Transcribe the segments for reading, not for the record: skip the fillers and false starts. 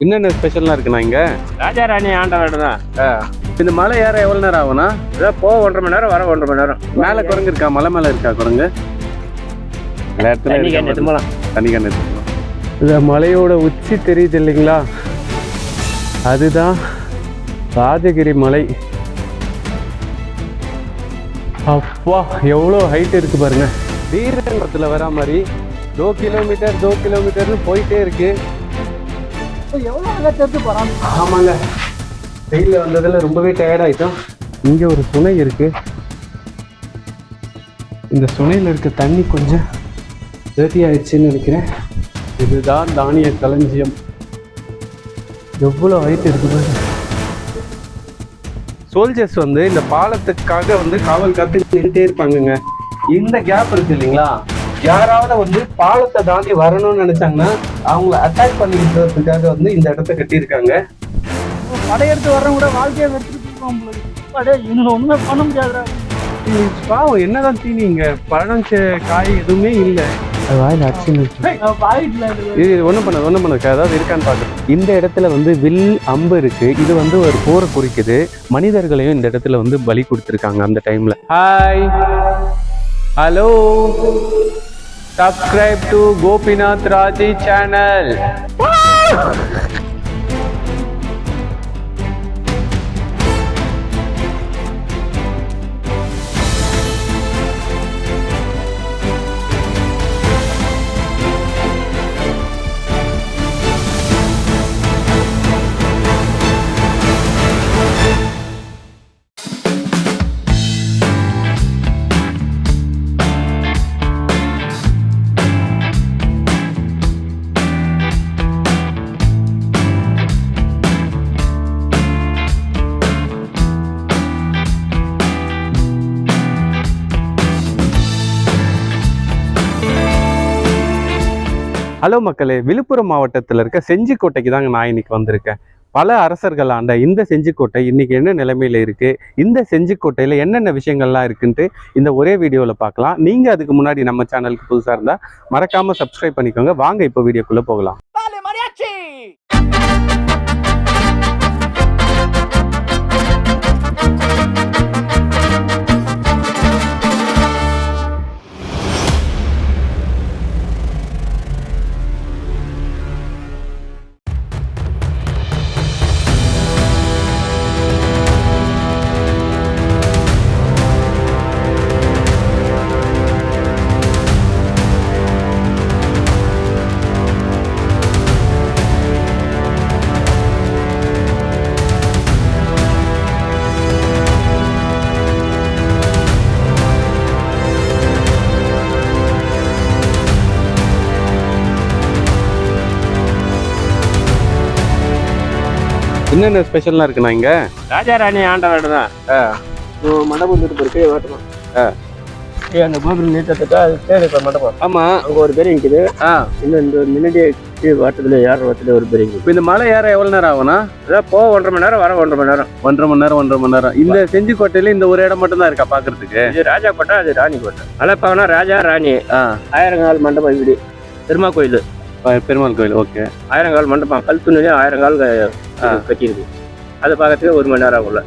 என்னென்ன ஸ்பெஷல்லாம் இருக்குண்ணா இங்க? ராஜா ராணி ஆண்ட வேடம் தான். இந்த மலை ஏற எவ்வளவு நேரம் ஆகும்னா? இதான் போக 1.5 மணி நேரம், வர 1.5 மணி நேரம். மேல குரங்கு இருக்கா? மலை மேல இருக்கா குரங்கு? எல்லா தண்ணி இடத்துலயும் கேட்டு போலாம். தண்ணி கண்ணு. இந்த மலையோட உச்சி தெரியுது இல்லைங்களா? அதுதான் ராஜகிரி மலை. அப்பா எவ்வளோ ஹைட் இருக்கு பாருங்க. வீரத்தில் வர மாதிரி 2 கிலோமீட்டர்னு போயிட்டே இருக்கு. ஆமாங்க, வெயிலில் வந்ததில் ரொம்பவே டயர்ட் ஆகிட்டோம். இங்கே ஒரு சுனை இருக்கு. இந்த சுனையில் இருக்க தண்ணி கொஞ்சம் டர்ட்டி ஆயிடுச்சுன்னு நினைக்கிறேன். இதுதான் தானிய களஞ்சியம். எவ்வளோ ஹைட் இருக்கு பாருங்க. சோல்ஜர்ஸ் வந்து இந்த பாலத்துக்காக வந்து காவல் காத்து நின்றுட்டே இருப்பாங்கங்க. இந்த கேப் இருக்கு இல்லைங்களா, யாராவது வந்து பாலத்தை தாண்டி வரணும்னு நினைச்சாங்கன்னா அவங்கள அட்டாக் பண்ணிக்கிறதுக்காக வந்து இந்த இடத்த கட்டியிருக்காங்க. படையெடுத்து வர்றவங்க கூட வாழ்க்கையை வெற்றிருக்கோம். ஒண்ணுமே பண்ண முடியாதுடா. பாவம், என்னதான் தீனிங்க, பழம் காய் எதுவுமே இல்லை. வாயில் அடிச்சு இது ஒன்றும் பண்ணது அதாவது இருக்கான்னு பார்க்குறேன். இந்த இடத்துல வந்து வில் அம்பு இருக்கு. இது வந்து ஒரு போரை குறிக்குது. மனிதர்களையும் இந்த இடத்துல வந்து பலி கொடுத்துருக்காங்க அந்த டைம்ல. Hi, hello, subscribe to Gopinath Raji channel. Hello மக்களே, விழுப்புரம் மாவட்டத்தில் இருக்க செஞ்சிக்கோட்டைக்கு தாங்க நான் இன்னைக்கு வந்திருக்கேன். பல அரசர்கள் ஆண்ட இந்த செஞ்சிக்கோட்டை இன்னைக்கு என்ன நிலைமையில இருக்கு, இந்த செஞ்சிக்கோட்டையில என்னென்ன விஷயங்கள்லாம் இருக்குன்ட்டு இந்த ஒரே வீடியோவில் பார்க்கலாம். நீங்க அதுக்கு முன்னாடி நம்ம சேனலுக்கு புதுசாக இருந்தா மறக்காம சப்ஸ்கிரைப் பண்ணிக்கோங்க. வாங்க இப்போ வீடியோக்குள்ள போகலாம். என்னென்ன ஸ்பெஷல்லாம் இருக்குண்ணா இங்க? ராஜா ராணி ஆண்ட வேடம் தான். மண்டபம் இருக்கு, வாட்டணும். அந்த கோபுரம் நீட்டத்துக்கா அது பேர் இப்போ மண்டபம். ஆமா, அங்கே ஒரு பெரிய இருக்குது. இன்னும் இந்த முன்னாடி வாட்டத்தில் ஏற வாட்டத்தில் ஒரு பெரிய. இப்போ இந்த மலை ஏற எவ்வளவு நேரம் ஆகும்னா? அதான் போக 1.5 மணி நேரம், வர 1.5 மணி நேரம். 1.5 மணி நேரம். இந்த செஞ்சிக்கோட்டையில இந்த ஒரு இடம் மட்டும் தான் இருக்கா பாக்குறதுக்கு? இது ராஜா கோட்டை, அது ராணி கோட்டை. அழைப்பாங்கன்னா ராஜா ராணி. ஆயிரங்கால் மண்டபம் இப்படி பெருமா கோயில், பெருமாள் கோயில். ஓகே, ஆயிரங்கால் மண்டபம் கல் துணிலையும் 1000 கால் கட்டியிருக்கு. அதை பார்க்கறதுக்கு 1 மணி நேரம் ஆகும்ல.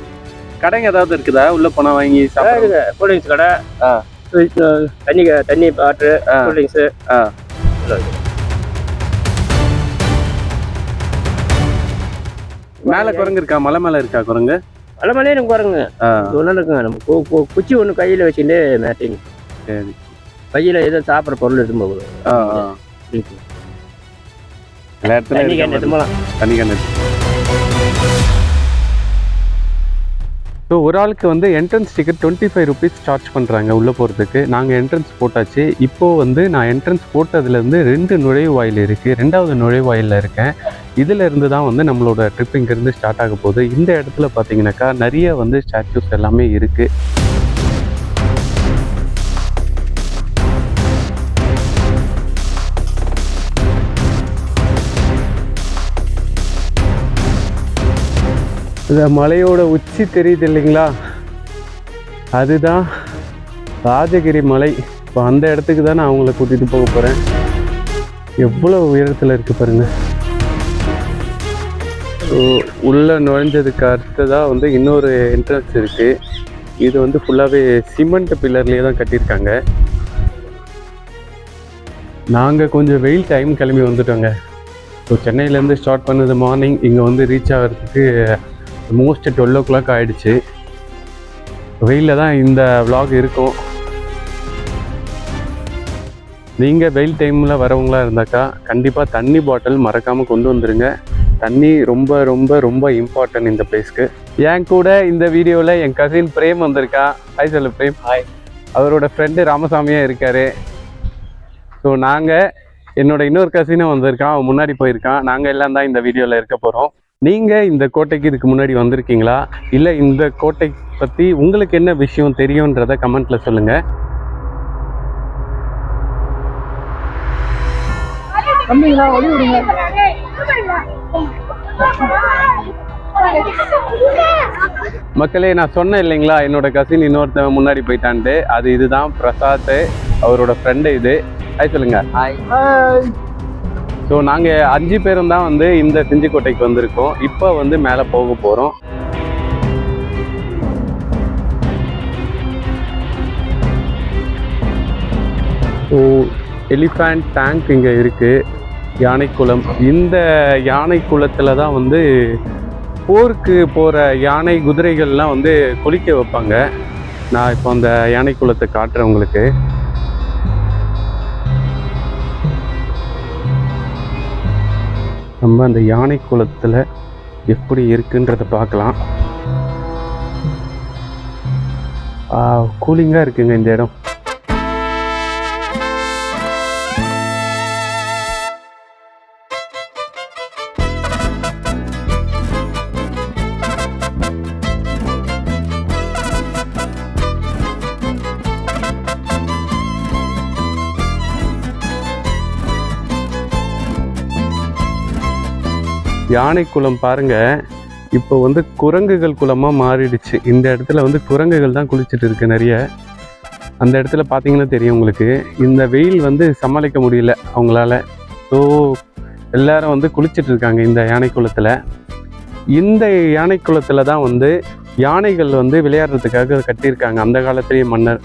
கடைங்க ஏதாவது இருக்குதா உள்ள போனா வாங்கி சாப்பிடுறது? கூல்ட்ரிங்க்ஸ் கடை, தண்ணி வாட்டரு, கூல்ட்ரிங்க்ஸு. மேல குரங்கு இருக்கா? மலை மேல இருக்கா குரங்கு? மலை மேலே நமக்கு குரங்கு ஒன்றும் இருக்குங்க. நம்ம குச்சி ஒன்று கையில் வச்சுட்டு மேட்டிங். சரி, கையில் ஏதோ சாப்பிட்ற பொருள் எடுத்து போகணும். எல்லா இடத்துலயும் தண்ணி கண்ணு. ஸோ ஒரு ஆளுக்கு வந்து என்ட்ரன்ஸ் டிக்கெட் 25 rupees சார்ஜ் பண்ணுறாங்க உள்ளே போகிறதுக்கு. நாங்கள் என்ட்ரன்ஸ் போட்டாச்சு. இப்போது வந்து நான் என்ட்ரன்ஸ் போட்டதுலேருந்து 2 நுழைவாயில் இருக்குது. 2வது நுழைவாயிலில் இருக்கேன். இதில் இருந்து தான் வந்து நம்மளோட ட்ரிப் இங்கேருந்து ஸ்டார்ட் ஆக போகுது. இந்த இடத்துல பார்த்தீங்கன்னாக்கா நிறைய வந்து ஸ்டாச்சூஸ் எல்லாமே இருக்குது. இந்த மலையோட உச்சி தெரியுது இல்லைங்களா, அதுதான் ராஜகிரி மலை. இப்போ அந்த இடத்துக்கு தான் நான் அவங்கள கூட்டிகிட்டு போக போகிறேன். எவ்வளோ உயரத்தில் இருக்குது பாருங்கள். ஸோ உள்ளே நுழைஞ்சதுக்கு அடுத்ததாக வந்து இன்னொரு என்ட்ரன்ஸ் இருக்குது. இது வந்து ஃபுல்லாகவே சிமெண்ட் பில்லர்லேயே தான் கட்டியிருக்காங்க. நாங்கள் கொஞ்சம் வெயில் டைம் கிளம்பி வந்துட்டோங்க. ஸோ சென்னையிலேருந்து ஸ்டார்ட் பண்ணது மார்னிங், இங்கே வந்து ரீச் ஆகிறதுக்கு மோஸ்ட் 12 o'clock ஆகிடுச்சு. வெயிலில் தான் இந்த vlog இருக்கும். நீங்கள் வெயில் டைமில் வரவங்களா இருந்தாக்கா கண்டிப்பாக தண்ணி பாட்டில் மறக்காமல் கொண்டு வந்துடுங்க. தண்ணி ரொம்ப ரொம்ப ரொம்ப இம்பார்ட்டன்ட் இந்த பிளேஸ்க்கு. என் கூட இந்த வீடியோவில் என் கசின் பிரேம் வந்திருக்கா. ஹாய் சொல்லு பிரேம். ஹாய். அவரோட ஃப்ரெண்டு ராமசாமியாக இருக்கார். ஸோ நாங்கள் என்னோட இன்னொரு கசினும் வந்திருக்கான், அவன் முன்னாடி போயிருக்கான். நாங்கள் எல்லாம் தான் இந்த வீடியோவில் இருக்க போகிறோம். நீங்கள் இந்த கோட்டைக்கு இதுக்கு முன்னாடி வந்திருக்கீங்களா, இல்லை இந்த கோட்டை பற்றி உங்களுக்கு என்ன விஷயம் தெரியுன்றதை கமெண்ட்டில் சொல்லுங்கள். தம்பிங்களா வழி விடுங்க. மக்களே, நான் சொன்னேன் இல்லைங்களா என்னோட கசின் இன்னொருத்தவன் முன்னாடி போயிட்டான்ட்டு. அது இதுதான் பிரசாத், அவரோட ஃப்ரெண்டு இது. ஹாய் சொல்லுங்க. ஹாய். ஸோ நாங்கள் 5 பேரும் தான் வந்து இந்த செஞ்சிக்கோட்டைக்கு வந்திருக்கோம். இப்போ வந்து மேலே போக போகிறோம். ஸோ எலிஃபண்ட் டேங்க் இங்கே இருக்குது, யானைக்குளம். இந்த யானைக்குளத்தில் தான் வந்து போருக்கு போகிற யானை குதிரைகள்லாம் வந்து குளிக்க வைப்பாங்க. நான் இப்போ அந்த யானைக்குளத்தை காட்டுறேன் உங்களுக்கு. நம்ம அந்த யானை குளத்தில் எப்படி இருக்குன்றதை பார்க்கலாம். கூலிங்காக இருக்குங்க இந்த இடம். யானை குளம் பாருங்க, இப்போ வந்து குரங்குகள் குளமாக மாறிடுச்சு. இந்த இடத்துல வந்து குரங்குகள் தான் குளிச்சுட்டு இருக்கு நிறைய. அந்த இடத்துல பார்த்தீங்கன்னா தெரியும் உங்களுக்கு. இந்த வெயில் வந்து சமாளிக்க முடியல அவங்களால. ஸோ எல்லாரும் வந்து குளிச்சுட்டு இருக்காங்க இந்த யானை குளத்தில். இந்த யானை குளத்தில் தான் வந்து யானைகள் வந்து விளையாடுறதுக்காக கட்டியிருக்காங்க. அந்த காலத்திலேயே மன்னர்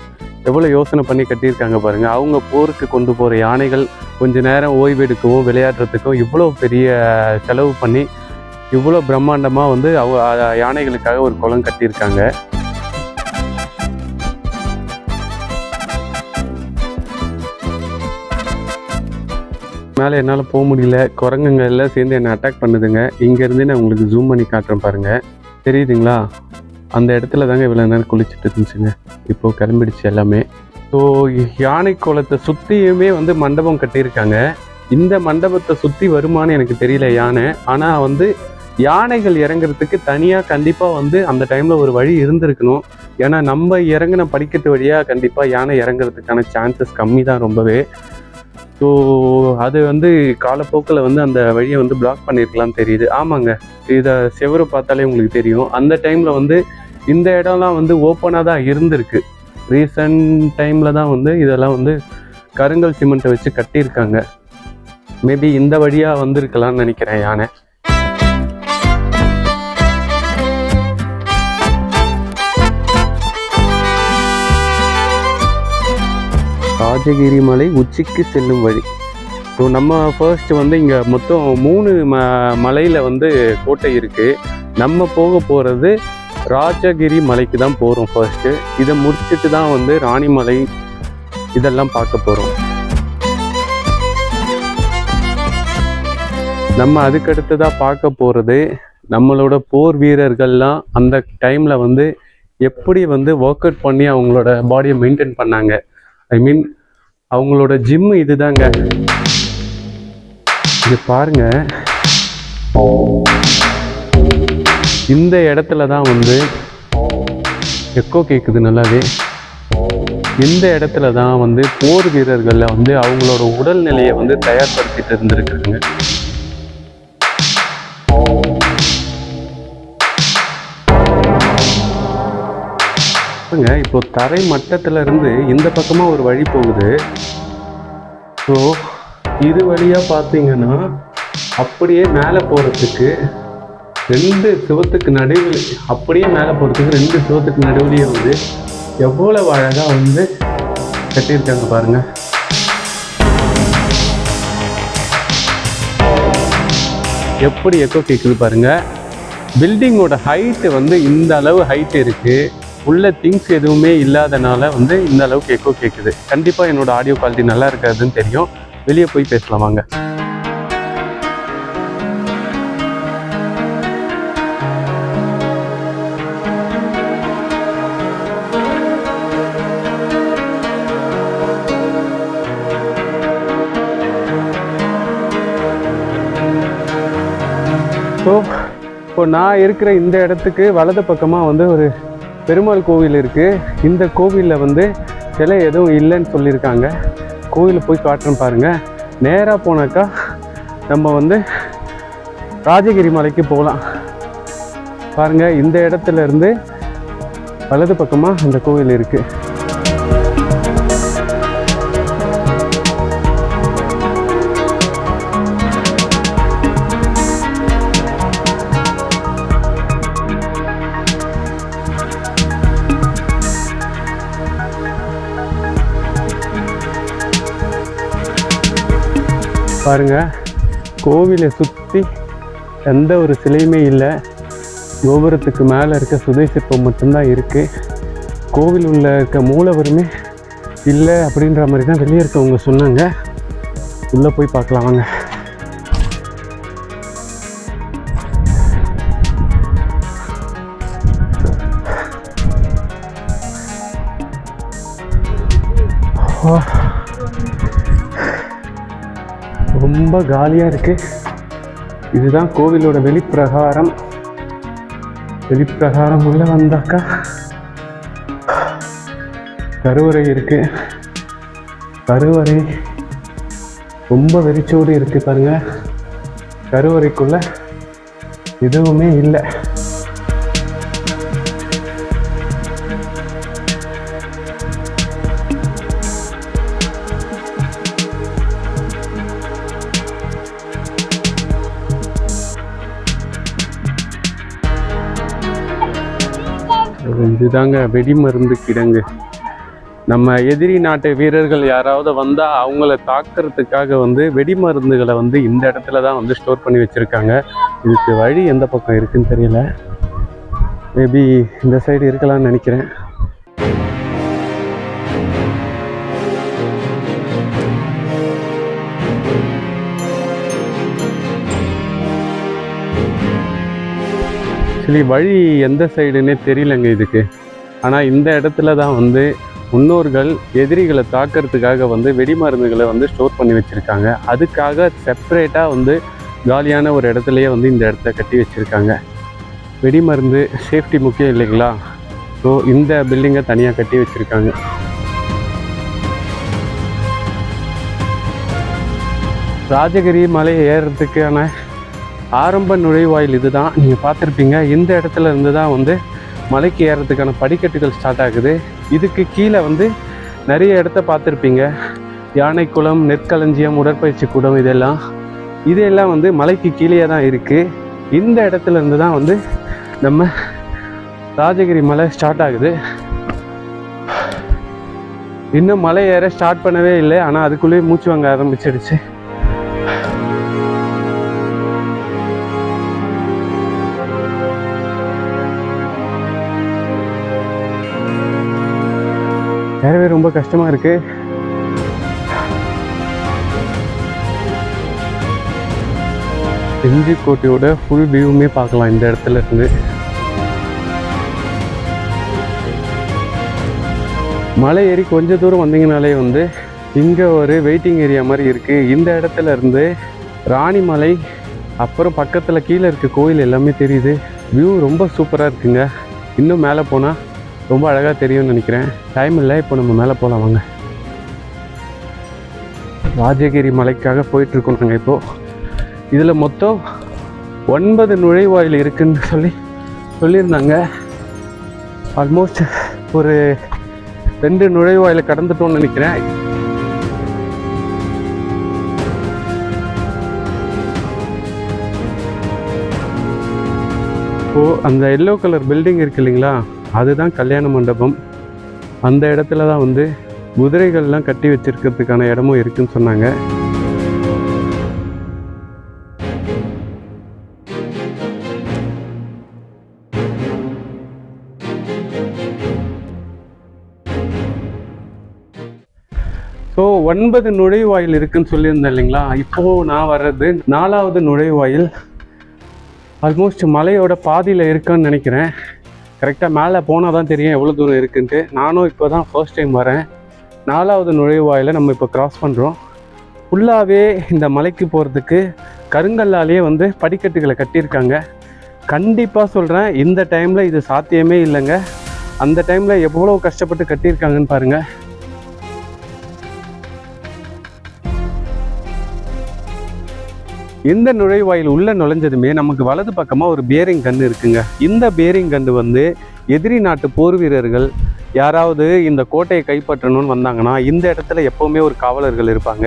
எவ்வளோ யோசனை பண்ணி கட்டியிருக்காங்க பாருங்கள். அவங்க போருக்கு கொண்டு போகிற யானைகள் கொஞ்ச நேரம் ஓய்வெடுக்கவும் விளையாடுறதுக்கும் இவ்வளோ பெரிய செலவு பண்ணி இவ்வளோ பிரம்மாண்டமாக வந்து யானைகளுக்காக ஒரு குளம் கட்டியிருக்காங்க. மேலே என்னால் போக முடியல, குரங்குங்க எல்லாம் சேர்ந்து என்னை அட்டாக் பண்ணுதுங்க. இங்கேருந்து நான் உங்களுக்கு ஜூம் பண்ணி காட்டுறேன் பாருங்கள், தெரியுதுங்களா? அந்த இடத்துல தாங்க இவ்வளோ நேரம் குளிச்சுட்டு இருந்துச்சுங்க. இப்போது கிளம்பிடுச்சு எல்லாமே. ஸோ யானை குளத்தை சுற்றியுமே வந்து மண்டபம் கட்டியிருக்காங்க. இந்த மண்டபத்தை சுற்றி வருமானு எனக்கு தெரியல யானை. ஆனால் வந்து யானைகள் இறங்குறதுக்கு தனியாக கண்டிப்பாக வந்து அந்த டைமில் ஒரு வழி இருந்திருக்கணும். ஏன்னா நம்ம இறங்கின படிக்கட்டு வழியாக கண்டிப்பாக யானை இறங்குறதுக்கான சான்சஸ் கம்மி தான் ரொம்பவே. ஸோ அது வந்து காலப்போக்கில் வந்து அந்த வழியை வந்து பிளாக் பண்ணியிருக்கலாம்னு தெரியுது. ஆமாங்க, இதை செவரு பார்த்தாலே உங்களுக்கு தெரியும். அந்த டைமில் வந்து இந்த இடம்லாம் வந்து ஓப்பனாக தான் இருந்திருக்கு. ரீசன்ட் டைமில் தான் வந்து இதெல்லாம் வந்து கருங்கல் சிமெண்ட்டை வச்சு கட்டியிருக்காங்க. மேபி இந்த வழியாக வந்திருக்கலாம்னு நினைக்கிறேன் யானை. ராஜகிரி மலை உச்சிக்கு செல்லும் வழி. ஸோ நம்ம ஃபர்ஸ்ட் வந்து இங்கே மொத்தம் 3 மலையில் வந்து கோட்டை இருக்குது. நம்ம போக போகிறது ராஜகிரி மலைக்கு தான் போகிறோம் ஃபர்ஸ்ட்டு. இதை முடிச்சுட்டு தான் வந்து ராணிமலை இதெல்லாம் பார்க்க போகிறோம். நம்ம அதுக்கடுத்ததாக பார்க்க போகிறது நம்மளோட போர் வீரர்கள்லாம் அந்த டைமில் வந்து எப்படி வந்து ஒர்க் அவுட் பண்ணி அவங்களோட பாடியை மெயின்டைன் பண்ணாங்க. ஐ மீன் அவங்களோட ஜிம் இதுதாங்க. இது பாருங்க, இந்த இடத்துல தான் வந்து எக்கோ கேட்குது நல்லாவே. இந்த இடத்துல தான் வந்து போர் வீரர்களில் வந்து அவங்களோட உடல்நிலையை வந்து தயார்படுத்திட்டு இருந்திருக்காங்க. இப்போ தரை மட்டத்துல இருந்து இந்த பக்கமா ஒரு வழி போகுது. ஸோ இது வழியா பார்த்தீங்கன்னா அப்படியே மேலே போகிறதுக்கு 2 சுவத்துக்கு நடுவில் அப்படியே மேலே போகிறதுக்கு 2 சுவத்துக்கு நடுவுலேயே வந்து எவ்வளவு அழகாக வந்து கட்டியிருக்காங்க பாருங்க. எப்படி எக்கோ கேட்குது பாருங்க. பில்டிங்கோட ஹைட்டு வந்து இந்த அளவு ஹைட் இருக்கு. உள்ள திங்ஸ் எதுவுமே இல்லாதனால வந்து இந்த அளவுக்கு எக்கோ கேட்குது. கண்டிப்பாக என்னோட ஆடியோ குவாலிட்டி நல்லா இருக்காதுன்னு தெரியும். வெளியே போய் பேசலாம் வாங்க. ஸோ இப்போ நான் இருக்கிற இந்த இடத்துக்கு வலது பக்கமாக வந்து ஒரு பெருமாள் கோவில் இருக்குது. இந்த கோவிலில் வந்து சிலை எதுவும் இல்லைன்னு சொல்லியிருக்காங்க. கோவிலில் போய் காட்டுறேன் பாருங்கள். நேராக போனாக்கா நம்ம வந்து ராஜகிரி மலைக்கு போகலாம். பாருங்கள், இந்த இடத்துல இருந்து வலது பக்கமாக அந்த கோவில் இருக்குது. பாருங்க, கோவிலை சுற்றி எந்த ஒரு சிலையுமே இல்லை. கோபுரத்துக்கு மேலே இருக்க சுதை சிற்பம் மட்டும்தான் இருக்குது. கோவில் உள்ள இருக்க மூலவருமே இல்லை அப்படின்ற மாதிரி தான் வெளியே இருக்கவங்க சொன்னாங்க. உள்ளே போய் பார்க்கலாம் வாங்க. ரொம்ப காலியாக இருக்குது. இதுதான் கோவிலோட வெளிப்பிரகாரம். வெளிப்பிரகாரம் உள்ள வந்தாக்கா கருவறை இருக்கு. கருவறை ரொம்ப வெறிச்சோடு இருக்கு பாருங்க. கருவறைக்குள்ள எதுவுமே இல்லை. இதுதாங்க வெடிமருந்து கிடங்கு. நம்ம எதிரி நாட்டு வீரர்கள் யாராவது வந்தால் அவங்கள தாக்குறதுக்காக வந்து வெடிமருந்துகளை வந்து இந்த இடத்துல தான் வந்து ஸ்டோர் பண்ணி வச்சுருக்காங்க. இதுக்கு வழி எந்த பக்கம் இருக்குன்னு தெரியல. மேபி இந்த சைடு இருக்கலாம்னு நினைக்கிறேன். ஆக்சுவலி வழி எந்த சைடுன்னே தெரியலங்க இதுக்கு. ஆனால் இந்த இடத்துல தான் வந்து முன்னோர்கள் எதிரிகளை தாக்கிறதுக்காக வந்து வெடிமருந்துகளை வந்து ஸ்டோர் பண்ணி வச்சுருக்காங்க. அதுக்காக செப்பரேட்டாக வந்து காலியான ஒரு இடத்துலையே வந்து இந்த இடத்த கட்டி வச்சுருக்காங்க. வெடிமருந்து சேஃப்டி முக்கியம் இல்லைங்களா? ஸோ இந்த பில்டிங்கை தனியாக கட்டி வச்சுருக்காங்க. ராஜகிரி மலை ஏறுறதுக்கான ஆரம்ப நுழைவாயில் இது தான். நீங்கள் பார்த்துருப்பீங்க. இந்த இடத்துல இருந்து தான் வந்து மலைக்கு ஏறுறதுக்கான படிக்கட்டுகள் ஸ்டார்ட் ஆகுது. இதுக்கு கீழே வந்து நிறைய இடத்த பார்த்துருப்பீங்க. யானைக்குளம், நெற்களஞ்சியம், உடற்பயிற்சி கூடம், இதெல்லாம் வந்து மலைக்கு கீழே தான் இருக்குது. இந்த இடத்துல இருந்து தான் வந்து நம்ம ராஜகிரி மலை ஸ்டார்ட் ஆகுது. இன்னும் மலை ஏற ஸ்டார்ட் பண்ணவே இல்லை. ஆனால் அதுக்குள்ளேயே மூச்சு வாங்க ஆரம்பிச்சிடுச்சு. ஏறவே ரொம்ப கஷ்டமாக இருக்குது. செஞ்சிக்கோட்டையோட ஃபுல் வியூவுமே பார்க்கலாம் இந்த இடத்துல இருந்து. மலை ஏறி கொஞ்சம் தூரம் வந்தீங்கனாலே வந்து இங்கே ஒரு வெயிட்டிங் ஏரியா மாதிரி இருக்குது. இந்த இடத்துல இருந்து ராணிமலை, அப்புறம் பக்கத்தில் கீழே இருக்க கோயில் எல்லாமே தெரியுது. வியூ ரொம்ப சூப்பராக இருக்குங்க. இன்னும் மேலே போனால் ரொம்ப அழகாக தெரியும்னு நினைக்கிறேன். டைம் இல்லை, இப்போ நம்ம மேலே போகலாம் வாங்க. ராஜகிரி மலைக்காக போயிட்டுருக்கோம் நாங்கள் இப்போது. இதில் மொத்தம் 9 நுழைவாயில் இருக்குன்னு சொல்லியிருந்தாங்க. ஆல்மோஸ்ட் ஒரு 2 நுழைவாயிலை கடந்துட்டோம்னு நினைக்கிறேன். இப்போது அந்த எல்லோ கலர் பில்டிங் இருக்கு இல்லைங்களா, அதுதான் கல்யாண மண்டபம். அந்த இடத்துல தான் வந்து குதிரைகள்லாம் கட்டி வச்சிருக்கிறதுக்கான இடமும் இருக்குன்னு சொன்னாங்க. ஸோ 9 நுழைவாயில் இருக்குன்னு சொல்லியிருந்தேன் இல்லைங்களா. இப்போது நான் வர்றது 4வது நுழைவாயில். ஆல்மோஸ்ட் மலையோட பாதியில் இருக்கான்னு நினைக்கிறேன். கரெக்டாக மேலே போனால் தான் தெரியும் எவ்வளோ தூரம் இருக்குன்ட்டு. நானும் இப்போ தான் ஃபர்ஸ்ட் டைம் வரேன். 4வது நுழைவாயிலை நம்ம இப்போ கிராஸ் பண்ணுறோம். ஃபுல்லாகவே இந்த மலைக்கு போகிறதுக்கு கருங்கல்லாலேயே வந்து படிக்கட்டுகளை கட்டியிருக்காங்க. கண்டிப்பாக சொல்கிறேன், இந்த டைமில் இது சாத்தியமே இல்லைங்க. அந்த டைமில் எவ்வளோ கஷ்டப்பட்டு கட்டியிருக்காங்கன்னு பாருங்கள். இந்த நுழைவாயில் உள்ள நுழைஞ்சதுமே நமக்கு வலது பக்கமாக ஒரு பேரிங் கன்று இருக்குங்க. இந்த பேரிங் கன்று வந்து எதிரி நாட்டு போர் வீரர்கள் யாராவது இந்த கோட்டையை கைப்பற்றணும்னு வந்தாங்கன்னா இந்த இடத்துல எப்போவுமே ஒரு காவலர்கள் இருப்பாங்க.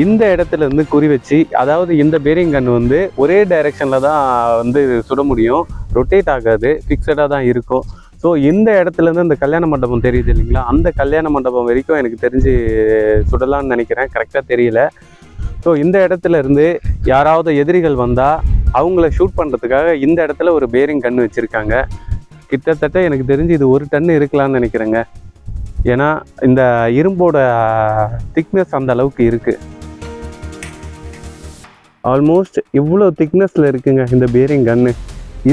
இந்த இடத்துல இருந்து குறி வச்சு, அதாவது இந்த பேரிங் கன்று வந்து ஒரே டைரெக்ஷனில் தான் வந்து சுட முடியும், ரொட்டேட் ஆகாது, ஃபிக்ஸடாக தான் இருக்கும். ஸோ இந்த இடத்துலேருந்து இந்த கல்யாண மண்டபம் தெரியுது இல்லைங்களா, அந்த கல்யாண மண்டபம் வரைக்கும் எனக்கு தெரிஞ்சு சுடலான்னு நினைக்கிறேன், கரெக்டாக தெரியல. ஸோ இந்த இடத்துல இருந்து யாராவது எதிரிகள் வந்தால் அவங்கள ஷூட் பண்ணுறதுக்காக இந்த இடத்துல ஒரு பேரிங் கன்று வச்சுருக்காங்க. கிட்டத்தட்ட எனக்கு தெரிஞ்சு இது 1 டன் இருக்கலாம்னு நினைக்கிறேங்க. ஏன்னா இந்த இரும்போட திக்னஸ் அந்த அளவுக்கு இருக்குது. ஆல்மோஸ்ட் இவ்வளோ திக்னஸில் இருக்குங்க இந்த பேரிங் கன்று.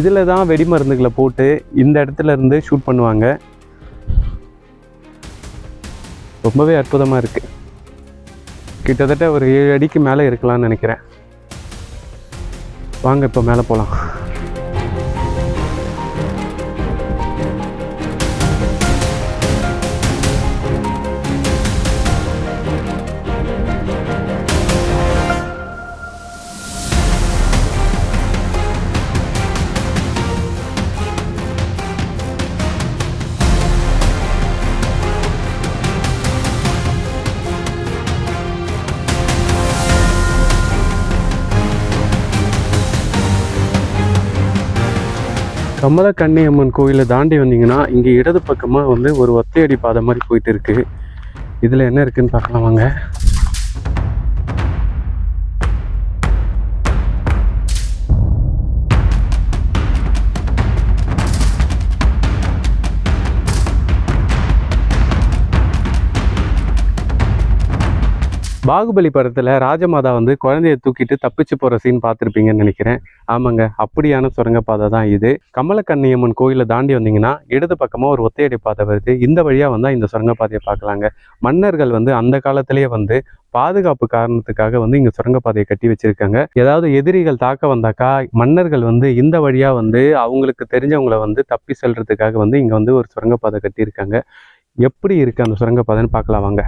இதில் தான் வெடி மருந்துகளை போட்டு இந்த இடத்துல இருந்து ஷூட் பண்ணுவாங்க. ரொம்பவே அற்புதமாக இருக்குது. கிட்டத்தட்ட ஒரு 7 அடிக்கு மேலே இருக்கலாம்னு நினைக்கிறேன். வாங்க இப்போ மேலே போகலாம். கமலக்கன்னியம்மன் கோயிலை தாண்டி வந்தீங்கன்னா இங்கே இடது பக்கமாக வந்து ஒரு ஒத்தையடி பாதை மாதிரி போயிட்டு இருக்கு. இதில் என்ன இருக்குன்னு பார்க்கலாம் வாங்க. பாகுபலி படத்தில் ராஜமாதா வந்து குழந்தைய தூக்கிட்டு தப்பிச்சு போகிற சீன் பார்த்துருப்பீங்கன்னு நினைக்கிறேன். ஆமாங்க, அப்படியான சுரங்கப்பாதை தான் இது. கமலக்கன்னியம்மன் கோயிலை தாண்டி வந்தீங்கன்னா இடது பக்கமாக ஒரு ஒத்தையடி பாதை வருது. இந்த வழியாக வந்தால் இந்த சுரங்கப்பாதையை பார்க்கலாங்க. மன்னர்கள் வந்து அந்த காலத்திலேயே வந்து பாதுகாப்பு காரணத்துக்காக வந்து இங்கே சுரங்கப்பாதையை கட்டி வச்சிருக்காங்க. ஏதாவது எதிரிகள் தாக்க வந்தாக்கா மன்னர்கள் வந்து இந்த வழியாக வந்து அவங்களுக்கு தெரிஞ்சவங்களை வந்து தப்பி செல்றதுக்காக வந்து இங்கே வந்து ஒரு சுரங்கப்பாதை கட்டியிருக்காங்க. எப்படி இருக்குது அந்த சுரங்கப்பாதைன்னு பார்க்கலாம் வாங்க.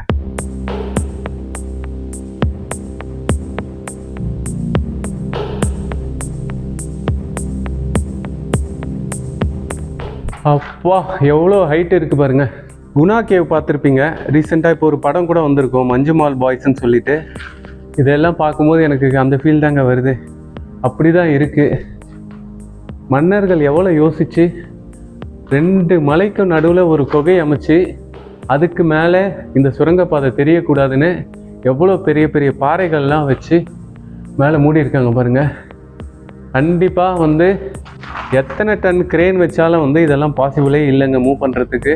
அப்பா எவ்வளோ ஹைட் இருக்குது பாருங்கள். குணா கேவ் பார்த்துருப்பீங்க, ரீசெண்டாக இப்போ ஒரு படம் கூட வந்திருக்கும் மஞ்சுமால் பாய்ஸ்ன்னு சொல்லிட்டு. இதெல்லாம் பார்க்கும்போது எனக்கு அந்த ஃபீல் தாங்க வருது. அப்படி தான் இருக்குது. மன்னர்கள் எவ்வளோ யோசித்து 2 மலைக்கும் நடுவில் ஒரு குகை அமைச்சு அதுக்கு மேலே இந்த சுரங்கப்பாதை தெரியக்கூடாதுன்னு எவ்வளோ பெரிய பெரிய பாறைகள்லாம் வச்சு மேலே மூடி இருக்காங்க பாருங்கள். கண்டிப்பாக வந்து எத்தனை டன் கிரேன் வச்சாலும் வந்து இதெல்லாம் பாசிபிளே இல்லைங்க மூவ் பண்ணுறதுக்கு.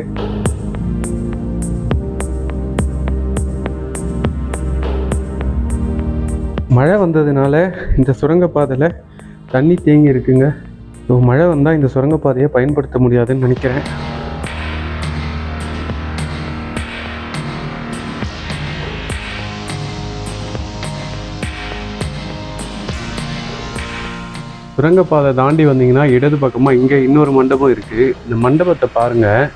மழை வந்ததுனால இந்த சுரங்கப்பாதையில் தண்ணி தேங்கி இருக்குங்க. ஸோ மழை வந்தால் இந்த சுரங்கப்பாதையை பயன்படுத்த முடியாதுன்னு நினைக்கிறேன். சுரங்கப்பாதை தாண்டி வந்தீங்கன்னா இடது பக்கமாக இங்கே இன்னொரு மண்டபம் இருக்குது. இந்த மண்டபத்தை பாருங்கள்,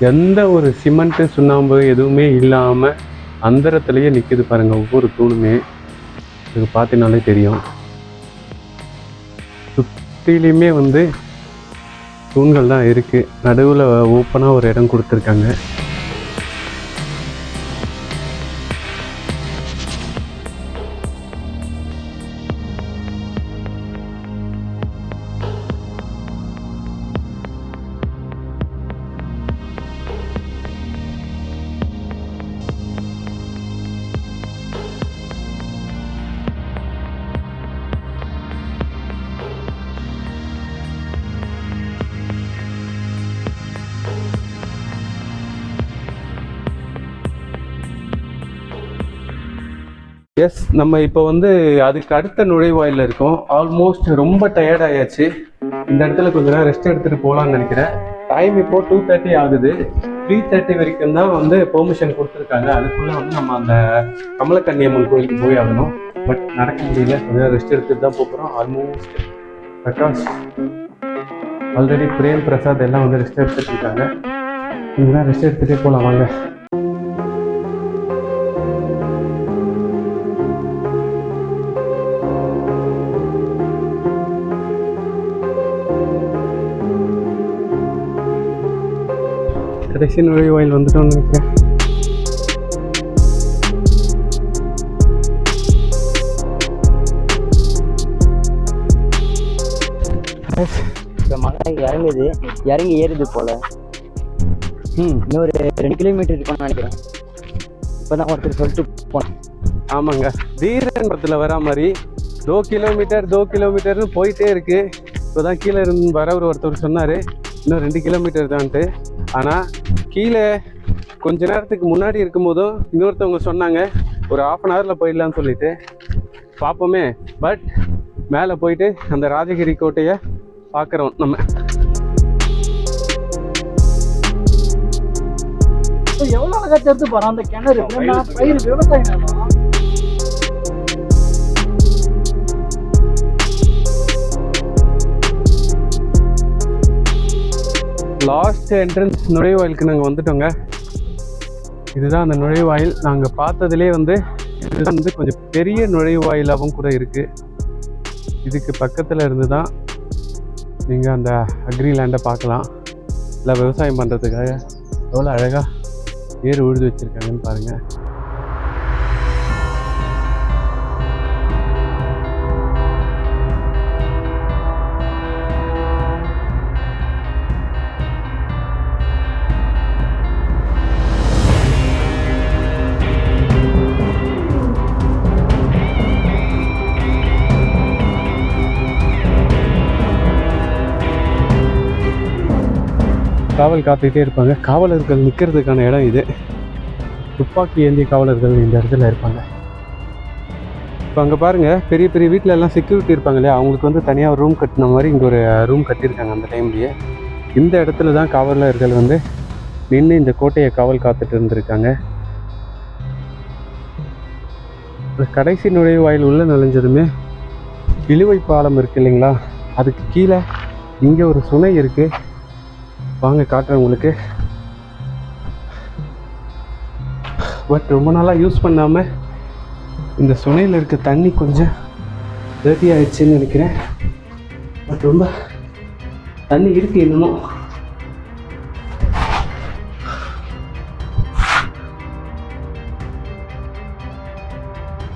எந்த ஒரு சிமெண்ட்டு சுண்ணாம்பு எதுவுமே இல்லாமல் அந்தரத்துலேயே நிற்கிது பாருங்கள். ஒவ்வொரு தூணுமே இது பார்த்தீங்கனாலே தெரியும். சுற்றிலையுமே வந்து தூண்கள் தான் இருக்குது. நடுவில் ஓப்பனாக ஒரு இடம் கொடுத்துருக்காங்க. எஸ், நம்ம இப்போ வந்து அதுக்கு அடுத்த நுழைவாயில் இருக்கோம். ஆல்மோஸ்ட் ரொம்ப டயர்ட் ஆயாச்சு. இந்த இடத்துல கொஞ்ச நேரம் ரெஸ்ட் எடுத்துகிட்டு போகலான்னு நினைக்கிறேன். டைம் இப்போ 2:30 ஆகுது. 3:30 வரைக்கும் தான் வந்து பெர்மிஷன் கொடுத்துருக்காங்க. அதுக்குள்ளே வந்து நம்ம அந்த கமலக்கன்னியம்மன் கோயிலுக்கு போய் ஆகணும். பட் நடக்க முடியல, கொஞ்சம் ரெஸ்ட் எடுத்துட்டு தான் போகிறோம். ஆல்மோஸ்ட் பிரகாஷ், ஆல்ரெடி பிரேம், பிரசாத் எல்லாம் வந்து ரெஸ்ட் எடுத்துட்டு இருக்காங்க. கொஞ்சம் ரெஸ்ட் எடுத்துகிட்டே போகலாம் வாங்க. கடைசி நுழைவாயில் வந்துட்டோம்னு நினைக்கிறேன். இப்போ மலை இறங்குது, இறங்கி ஏறுது போல. இன்னொரு 2 கிலோமீட்டர் இருக்கும்னு நினைக்கிறேன். இப்போதான் ஒருத்தர் சொல்லிட்டு போனேன். ஆமாங்க, தீரன் படத்தில் வர மாதிரி 2 கிலோமீட்டர்னு போயிட்டே இருக்கு. இப்போதான் கீழே இருந்து ஒருத்தர் சொன்னார் இன்னும் 2 கிலோமீட்டர் தான்ட்டு. ஆனால் கீழே கொஞ்ச நேரத்துக்கு முன்னாடி இருக்கும்போதும் இன்னொருத்தவங்க சொன்னாங்க ஒரு 1/2 hourல போயிடலான்னு சொல்லிட்டு. பார்ப்போமே. பட் மேலே போயிட்டு அந்த ராஜகிரி கோட்டையை பார்க்குறோம் நம்ம. எவ்வளோ அழகா தெரிஞ்சு போகிறோம் அந்த கிணறு. பயிர் விவசாய நிலம். லாஸ்ட் என்ட்ரன்ஸ் நுழைவாயிலுக்கு நாங்கள் வந்துட்டோங்க. இதுதான் அந்த நுழைவாயில். நாங்கள் பார்த்ததுலேயே வந்து இதுதான் வந்து கொஞ்சம் பெரிய நுழைவாயிலாகவும் கூட இருக்குது. இதுக்கு பக்கத்தில் இருந்து தான் நீங்கள் அந்த அக்ரி லேண்டை பார்க்கலாம். இல்லை விவசாயம் பண்ணுறதுக்காக எவ்வளோ அழகாக ஏறு உழுது வச்சுருக்காங்கன்னு பாருங்கள். காவல் காத்துக்கிட்டே இருப்பாங்க. காவலர்கள் நிற்கிறதுக்கான இடம் இது. துப்பாக்கி ஏந்திய காவலர்கள் இந்த இடத்துல இருப்பாங்க. இப்போ அங்கே பாருங்கள், பெரிய பெரிய வீட்டில் எல்லாம் செக்யூரிட்டி இருப்பாங்க இல்லையா, அவங்களுக்கு வந்து தனியாக ஒரு ரூம் கட்டின மாதிரி இங்கே ஒரு ரூம் கட்டியிருக்காங்க. அந்த டைம்லேயே இந்த இடத்துல தான் காவலர்கள் வந்து நின்று இந்த கோட்டையை காவல் காத்துட்டு இருந்திருக்காங்க. கடைசி நுழைவாயில் உள்ள நுழைஞ்சதுமே இழுவை பாலம் இருக்குது இல்லைங்களா, அதுக்கு கீழே இங்கே ஒரு சுனை இருக்குது. வாங்க காட்டுறேன் உங்களுக்கு. பட் ரொம்ப நாளாக யூஸ் பண்ணாமல் இந்த சுனையில் இருக்க தண்ணி கொஞ்சம் டர்ட்டி ஆயிடுச்சுன்னு நினைக்கிறேன். பட் ரொம்ப தண்ணி இருக்குது இன்னமும்.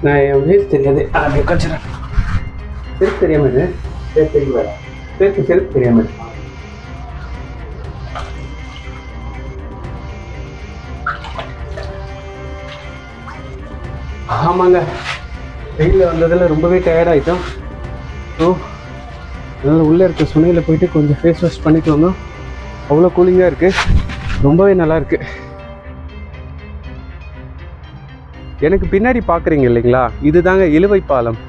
நான் என் பேர் தெரியாது, அப்படி உட்காந்துறேன். செருப்பு தெரியாமல் செருப்பு தெரியாமல். ஆமாங்க, வெயிலில் வந்ததில் ரொம்பவே டயர்டாகிட்டோம். ஸோ அதனால் உள்ளே இருக்க சுனையில் போயிட்டு கொஞ்சம் ஃபேஸ் வாஷ் பண்ணிட்டு வந்தோம். அவ்வளோ கூலிங்காக இருக்குது, ரொம்பவே நல்லா இருக்குது. எனக்கு பின்னாடி பார்க்குறீங்க இல்லைங்களா, இதுதாங்க இழுவை பாலம்,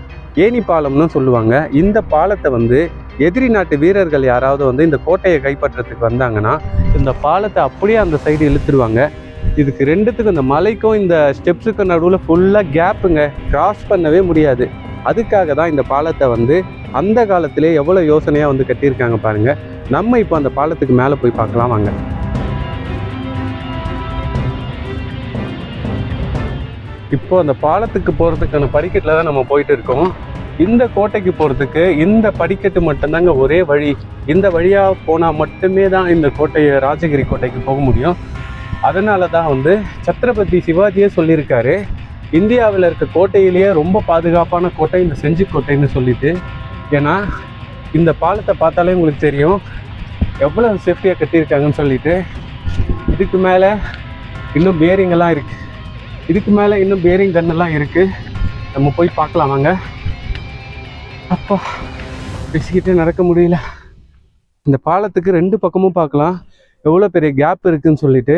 ஏணி பாலம்னு சொல்லுவாங்க. இந்த பாலத்தை வந்து எதிரி நாட்டு வீரர்கள் யாராவது வந்து இந்த கோட்டையை கைப்பற்றத்துக்கு வந்தாங்கன்னா இந்த பாலத்தை அப்படியே அந்த சைடு இழுத்துருவாங்க. இதுக்கு ரெண்டுத்துக்கும், இந்த மலைக்கும் இந்த ஸ்டெப்ஸுக்கும் நடுவில் ஃபுல்லாக கேப்புங்க, கிராஸ் பண்ணவே முடியாது. அதுக்காக தான் இந்த பாலத்தை வந்து அந்த காலத்திலே எவ்வளோ யோசனையாக வந்து கட்டியிருக்காங்க பாருங்கள். நம்ம இப்போ அந்த பாலத்துக்கு மேலே போய் பார்க்கலாம் வாங்க. இப்போ அந்த பாலத்துக்கு போகிறதுக்கான படிக்கட்டில் தான் நம்ம போயிட்டு இருக்கோம். இந்த கோட்டைக்கு போகிறதுக்கு இந்த படிக்கட்டு மட்டும்தாங்க ஒரே வழி. இந்த வழியாக போனால் மட்டுமே தான் இந்த கோட்டையை, ராஜகிரி கோட்டைக்கு போக முடியும். அதனால தான் வந்து சத்ரபதி சிவாஜியே சொல்லியிருக்காரு, இந்தியாவில் இருக்க கோட்டையிலேயே ரொம்ப பாதுகாப்பான கோட்டை இந்த செஞ்சி கோட்டைன்னு சொல்லிட்டு. ஏன்னா இந்த பாலத்தை பார்த்தாலே உங்களுக்கு தெரியும் எவ்வளோ சேஃப்டியாக கட்டியிருக்காங்கன்னு சொல்லிட்டு. இதுக்கு மேலே இன்னும் பேரிங்கெல்லாம் இருக்குது, இதுக்கு மேலே இன்னும் பேரிங் கன்னெல்லாம் இருக்குது. நம்ம போய் பார்க்கலாம் வாங்க. அப்பா பேசிக்கிட்டே நடக்க முடியல. இந்த பாலத்துக்கு 2 பக்கமும் பார்க்கலாம் எவ்வளோ பெரிய கேப் இருக்குதுன்னு சொல்லிட்டு.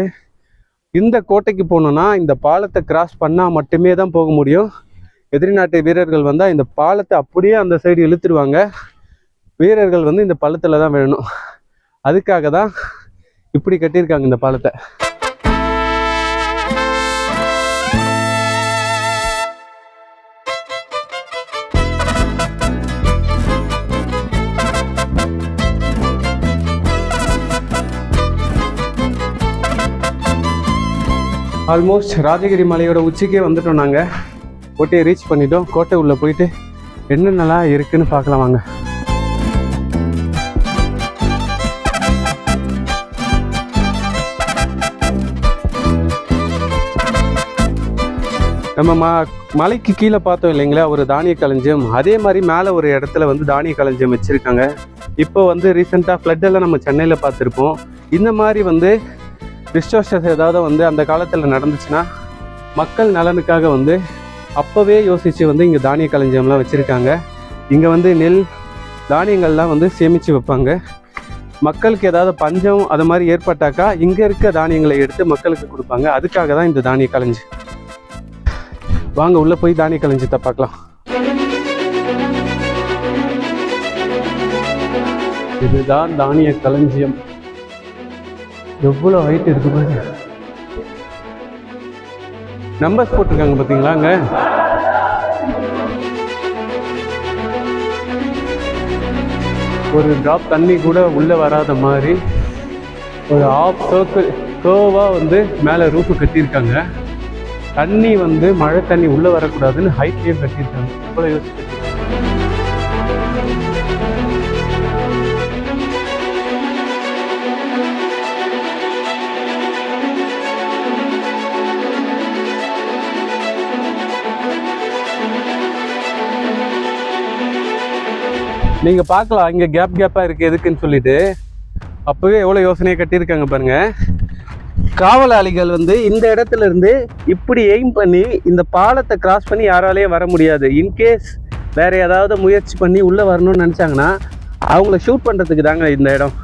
இந்த கோட்டைக்கு போனோன்னா இந்த பாலத்தை கிராஸ் பண்ணால் மட்டுமே தான் போக முடியும். எதிரி நாட்டு வீரர்கள் வந்தால் இந்த பாலத்தை அப்படியே அந்த சைடு இழுத்துருவாங்க. வீரர்கள் வந்து இந்த பள்ளத்தில் தான் வேணும். அதுக்காக தான் இப்படி கட்டியிருக்காங்க இந்த பாலத்தை. ஆல்மோஸ்ட் ராஜகிரி மலையோட உச்சிக்கே வந்துட்டோம். நாங்கள் கோட்டையை ரீச் பண்ணிட்டோம். கோட்டை உள்ளே போயிட்டு என்னென்னலாம் இருக்குன்னு பார்க்கலாம் வாங்க. நம்ம மலைக்கு கீழே பார்த்தோம் இல்லைங்களா ஒரு தானிய களஞ்சியம், அதே மாதிரி மேலே ஒரு இடத்துல வந்து தானிய களஞ்சியம் வச்சுருக்காங்க. இப்போ வந்து ரீசெண்டாக ஃப்ளட்டெல்லாம் நம்ம சென்னையில் பார்த்துருப்போம். இந்த மாதிரி வந்து டிஸ்டர்ஷன்ஸ் ஏதாவது வந்து அந்த காலத்தில் நடந்துச்சுன்னா மக்கள் நலனுக்காக வந்து அப்போவே யோசித்து வந்து இங்கே தானிய களஞ்சியம்லாம் வச்சுருக்காங்க. இங்கே வந்து நெல் தானியங்கள்லாம் வந்து சேமித்து வைப்பாங்க. மக்களுக்கு ஏதாவது பஞ்சம் அது மாதிரி ஏற்பட்டாக்கா இங்கே இருக்க தானியங்களை எடுத்து மக்களுக்கு கொடுப்பாங்க. அதுக்காக தான் இந்த தானிய களஞ்சியம். வாங்க உள்ளே போய் தானிய களஞ்சியத்தை பார்க்கலாம். இதுதான் தானிய களஞ்சியம். எவ்வளோ ஹைட் இருக்கு பாருங்க. நம்பர்ஸ் போட்டிருக்காங்க பார்த்தீங்களாங்க. ஒரு டிராப் தண்ணி கூட உள்ளே வராத மாதிரி ஒரு ஆஃப் சர்க்கிள் கர்வாக வந்து மேலே ரூஃபு கட்டியிருக்காங்க. தண்ணி வந்து மழை தண்ணி உள்ளே வரக்கூடாதுன்னு ஹைட்லேயே கட்டியிருக்காங்க. எவ்வளோ யோசிச்சு. நீங்கள் பார்க்கலாம் இங்கே கேப்பாக இருக்குது எதுக்குன்னு சொல்லிட்டு. அப்போவே எவ்வளோ யோசனையை கட்டியிருக்காங்க பாருங்கள். காவலாளிகள் வந்து இந்த இடத்துல இருந்து இப்படி எய்ம் பண்ணி இந்த பாலத்தை கிராஸ் பண்ணி யாராலையும் வர முடியாது. இன்கேஸ் வேறு ஏதாவது முயற்சி பண்ணி உள்ளே வரணும்னு நினச்சாங்கன்னா அவங்கள ஷூட் பண்ணுறதுக்கு தாங்க இந்த இடம்.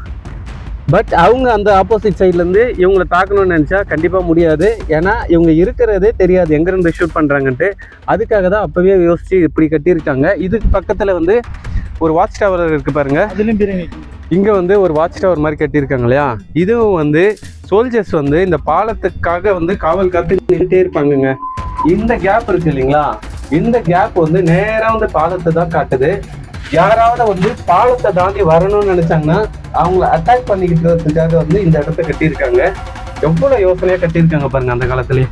பட் அவங்க அந்த ஆப்போசிட் சைட்லேருந்து இவங்களை தாக்கணும்னு நினச்சா கண்டிப்பாக முடியாது. ஏன்னா இவங்க இருக்கிறதே தெரியாது எங்கேருந்து ஷூட் பண்ணுறாங்கன்ட்டு. அதுக்காக தான் அப்போவே யோசித்து இப்படி கட்டியிருக்காங்க. இதுக்கு பக்கத்தில் வந்து ஒரு வாட்ச் டவர் இருக்குது பாருங்கள். அதுலேயும் இங்கே வந்து ஒரு வாட்ச் டவர் மாதிரி கட்டியிருக்காங்க இல்லையா. இதுவும் வந்து சோல்ஜர்ஸ் வந்து இந்த பாலத்துக்காக வந்து காவல் காத்து நின்றுட்டே இருப்பாங்கங்க. இந்த கேப் இருக்கு இல்லைங்களா, இந்த கேப் வந்து நேராக வந்து பாலத்தை தான் காட்டுது. யாராவது வந்து பாலத்தை தாண்டி வரணும்னு நினைச்சாங்கன்னா அவங்கள அட்டாக் பண்ணிக்கிட்டுறதுக்காக வந்து இந்த இடத்த கட்டியிருக்காங்க. எவ்வளோ யோசனையாக கட்டியிருக்காங்க பாருங்க அந்த காலத்துலேயே.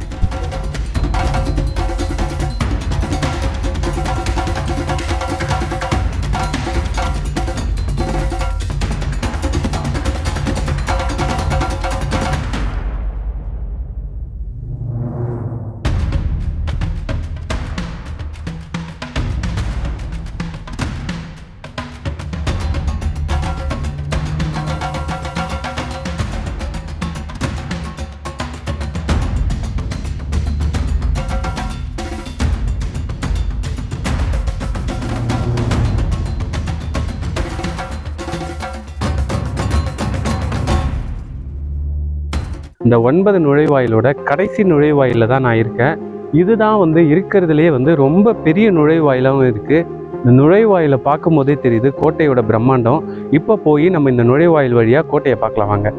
இந்த 9 நுழைவாயிலோட கடைசி நுழைவாயில தான் நான் இருக்கேன். இதுதான் வந்து இருக்கிறதுலே வந்து ரொம்ப பெரிய நுழைவாயிலாகவும் இருக்குது. இந்த நுழைவாயிலை பார்க்கும் போதே தெரியுது கோட்டையோட பிரம்மாண்டம். இப்போ போய் நம்ம இந்த நுழைவாயில் வழியாக கோட்டையை பார்க்கலாம் வாங்க.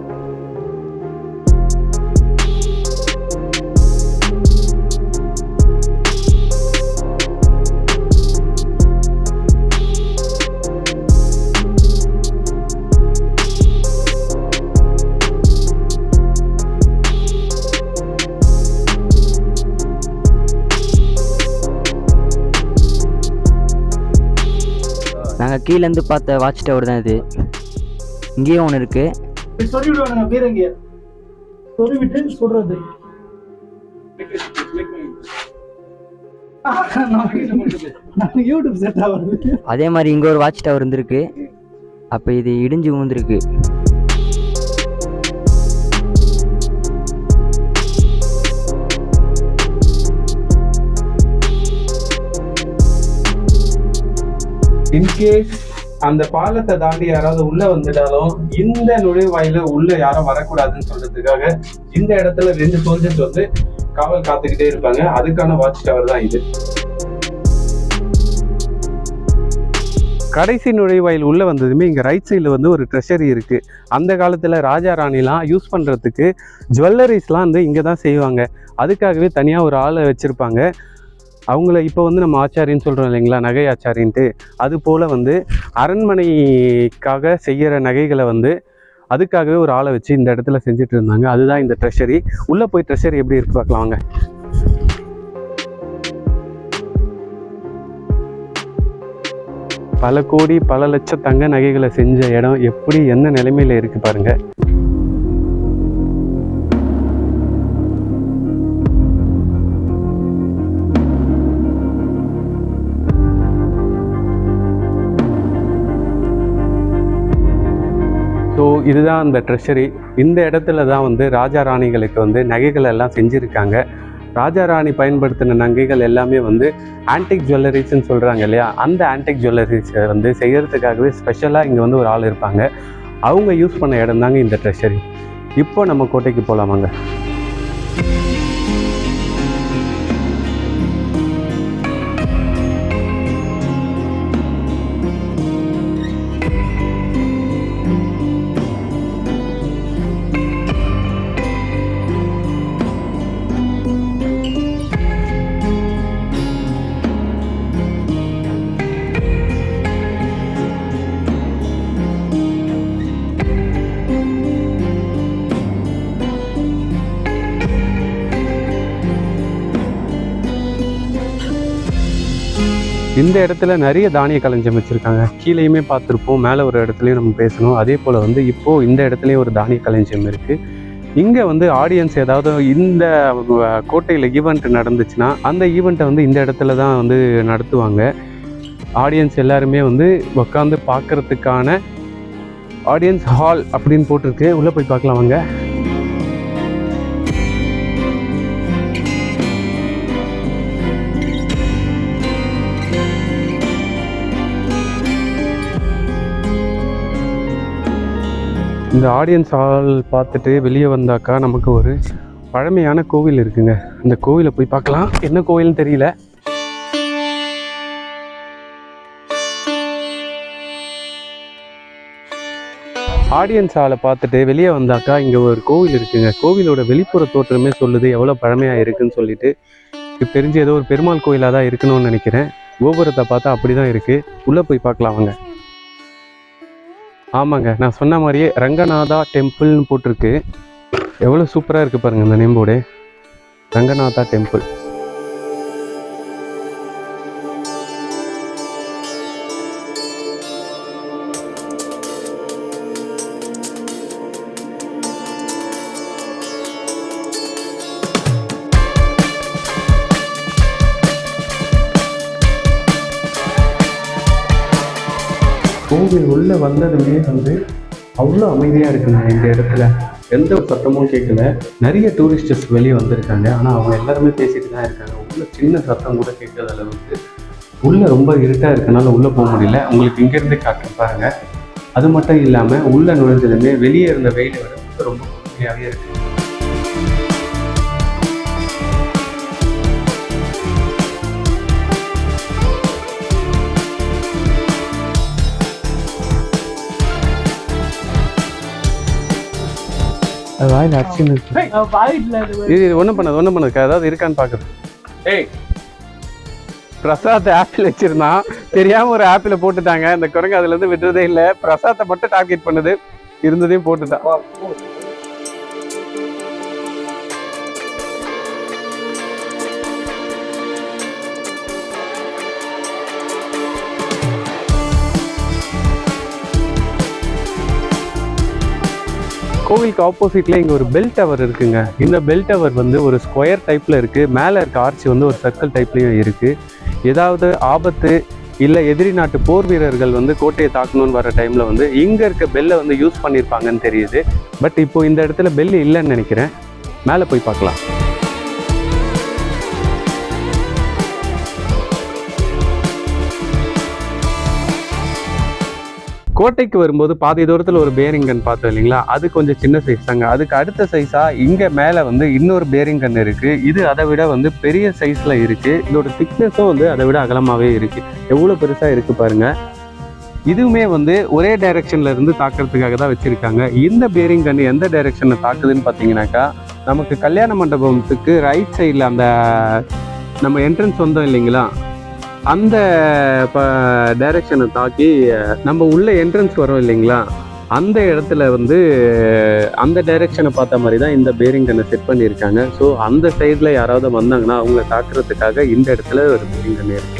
நாங்கள் கீழேருந்து பார்த்த வாட்ச் டவர் தான் இது. இங்கேயும் ஒன்று இருக்குது. சொல்லிவிடுவாங்க பேர் எங்கே சொல்லிவிட்டு சொல்கிறது. யூடியூப் செட் ஆகுது. அதே மாதிரி இங்கே ஒரு வாட்ச் டவர் இருந்திருக்கு. அப்போ இது இடிஞ்சு ஊந்துருக்கு. இன்கேஸ் அந்த பாலத்தை தாண்டி யாராவது உள்ள வந்துட்டாலும் இந்த நுழைவாயில உள்ள யாரும் வரக்கூடாதுன்னு சொல்றதுக்காக இந்த இடத்துல 2 சோல்ஜர்ஸ் வந்து காவல் காத்துக்கிட்டே இருப்பாங்க. அதுக்கான வாட்ச் டவர் தான் இது. கடைசி நுழைவாயில் உள்ளே வந்ததுமே இங்கே ரைட் சைடில் வந்து ஒரு ட்ரெஷரி இருக்குது. அந்த காலத்தில் ராஜா ராணிலாம் யூஸ் பண்ணுறதுக்கு ஜுவல்லரிஸ்லாம் வந்து இங்கே தான் செய்வாங்க. அதுக்காகவே தனியாக ஒரு ஆளை வச்சுருப்பாங்க. அவங்கள இப்போ வந்து நம்ம ஆச்சாரின்னு சொல்கிறோம் இல்லைங்களா, நகை ஆச்சாரின்ட்டு. அது போல் வந்து அரண்மனைக்காக செய்கிற நகைகளை வந்து அதுக்காகவே ஒரு ஆளை வச்சு இந்த இடத்துல செஞ்சுட்டு இருந்தாங்க. அதுதான் இந்த ட்ரெஷரி. உள்ளே போய் ட்ரெஷரி எப்படி இருக்கு பார்க்கலாம் வாங்க. பல கோடி பல லட்சம் தங்க நகைகளை செஞ்ச இடம் எப்படி என்ன நிலைமையில இருக்கு பாருங்க. ஸோ இதுதான் அந்த ட்ரெஷரி. இந்த இடத்துல தான் வந்து ராஜா ராணிகளுக்கு வந்து நகைகள் எல்லாம் செஞ்சுருக்காங்க. ராஜா ராணி பயன்படுத்தின நகைகள் எல்லாமே வந்து ஆன்டிக் ஜுவல்லரிஸ்ன்னு சொல்கிறாங்க இல்லையா, அந்த ஆன்டிக் ஜுவல்லரிஸை வந்து செய்கிறதுக்காகவே ஸ்பெஷலாக இங்கே வந்து ஒரு ஆள் இருப்பாங்க. அவங்க யூஸ் பண்ண இடம் தாங்க இந்த ட்ரெஷரி. இப்போ நம்ம கோட்டைக்கு போகலாமாங்க. இந்த இடத்துல நிறைய தானிய களஞ்சியம் வச்சுருக்காங்க. கீழேயுமே பார்த்துருப்போம், மேலே ஒரு இடத்துலையும் நம்ம பேசணும். அதே போல் வந்து இப்போது இந்த இடத்துலையும் ஒரு தானிய களஞ்சியம் இருக்குது. இங்கே வந்து ஆடியன்ஸ் ஏதாவது இந்த கோட்டையில் ஈவெண்ட் நடந்துச்சுன்னா அந்த ஈவெண்ட்டை வந்து இந்த இடத்துல தான் வந்து நடத்துவாங்க. ஆடியன்ஸ் எல்லாருமே வந்து உட்காந்து பார்க்குறதுக்கான ஆடியன்ஸ் ஹால் அப்படின்னு போட்டிருக்கு. உள்ளே போய் பார்க்கலாம் வாங்க. இந்த ஆடியன்ஸ் ஹால் பார்த்துட்டு வெளியே வந்தாக்கா நமக்கு ஒரு பழமையான கோவில் இருக்குங்க. அந்த கோவிலை போய் பார்க்கலாம். என்ன கோவில்னு தெரியல. ஆடியன்ஸ் ஹாலை பார்த்துட்டு வெளியே வந்தாக்கா இங்கே ஒரு கோவில் இருக்குங்க. கோவிலோட வெளிப்புற தோற்றமே சொல்லுது எவ்வளோ பழமையாக இருக்குன்னு சொல்லிட்டு. இது தெரிஞ்சு ஏதோ ஒரு பெருமாள் கோயிலாக தான் இருக்கணும்னு நினைக்கிறேன். கோபுரத்தை பார்த்தா அப்படி தான் இருக்குது. உள்ளே போய் பார்க்கலாம் வாங்க. ஆமாங்க, நான் சொன்ன மாதிரியே ரங்கநாதா டெம்பிள்னு போட்டிருக்கு. எவ்வளோ சூப்பராக இருக்குது பாருங்கள் இந்த நேம் போர்டு, ரங்கநாதா டெம்பிள். கோவில் உள்ளே வந்ததுமே வந்து அவ்வளோ அமைதியாக இருக்குங்க. இந்த இடத்துல எந்த ஒரு சத்தமும் கேட்கல. நிறைய டூரிஸ்டர்ஸ் வெளியே வந்திருக்காங்க. ஆனால் அவங்க எல்லாருமே பேசிட்டு தான் இருக்காங்க. உள்ள சின்ன சத்தம் கூட கேட்காத அளவுக்கு. உள்ளே ரொம்ப இருட்டாக இருக்கனால உள்ளே போக முடியல. உங்களுக்கு இங்கேருந்து காட்டுறேன் பாருங்க. அது மட்டும் இல்லாமல் உள்ளே நுழைஞ்சதுமே வெளியே இருந்த வெயிலை விட ரொம்ப கம்மியாகவே இருக்குது. வாயில் அடிச்சுன்னு இது ஒன்றும் பண்ணது அதாவது இருக்கான்னு பார்க்குறது. ஏய், பிரசாத் ஆப்பிள் வச்சிருந்தான், தெரியாமல் ஒரு ஆப்பிளை போட்டுட்டாங்க. அந்த குரங்கு அதுலேருந்து விடுறதே இல்லை. பிரசாத்தை மட்டும் டார்கெட் பண்ணுது, இருந்ததையும் போட்டுட்டான். கோவிலுக்கு ஆப்போசிட்ல இங்கே ஒரு பெல் டவர் இருக்குங்க. இந்த பெல் டவர் வந்து ஒரு ஸ்கொயர் டைப்பில் இருக்குது. மேலே இருக்க ஆர்ச்சி வந்து ஒரு சர்க்கிள் டைப்லேயும் இருக்குது. ஏதாவது ஆபத்து இல்லை எதிரி நாட்டு போர் வீரர்கள் வந்து கோட்டையை தாக்கணும்னு வர டைமில் வந்து இங்கே இருக்க பெல்லை வந்து யூஸ் பண்ணியிருப்பாங்கன்னு தெரியுது. பட் இப்போ இந்த இடத்துல பெல் இல்லைன்னு நினைக்கிறேன். மேலே போய் பார்க்கலாம். கோட்டைக்கு வரும்போது பாதி தூரத்தில் ஒரு பேரிங் கன் பார்த்தோம் இல்லைங்களா, அது கொஞ்சம் சின்ன சைஸ் தாங்க. அதுக்கு அடுத்த சைஸாக இங்கே மேலே வந்து இன்னொரு பேரிங் கன் இருக்குது. இது அதை விட வந்து பெரிய சைஸில் இருக்குது. இதோட திக்னஸும் வந்து அதை விட அகலமாகவே இருக்குது. எவ்வளோ பெருசாக இருக்குது பாருங்கள். இதுவுமே வந்து ஒரே டைரெக்ஷன்ல இருந்து தாக்குறதுக்காக தான் வச்சிருக்காங்க. இந்த பேரிங் கன்று எந்த டைரெக்ஷன்ல தாக்குதுன்னு பார்த்தீங்கன்னாக்கா, நமக்கு கல்யாண மண்டபத்துக்கு ரைட் சைடில் அந்த நம்ம என்ட்ரன்ஸ் வந்தோம் இல்லைங்களா, அந்த டைரெக்ஷனை தாக்கி நம்ம உள்ள என்ட்ரன்ஸ் வரோம் இல்லைங்களா, அந்த இடத்துல வந்து அந்த டைரெக்ஷனை பார்த்த மாதிரி தான் இந்த பேரிங் கன்னை செட் பண்ணியிருக்காங்க. ஸோ அந்த சைடில் யாராவது வந்தாங்கன்னா அவங்கள தாக்குறதுக்காக இந்த இடத்துல ஒரு பேரிங் கன்று இருக்கு.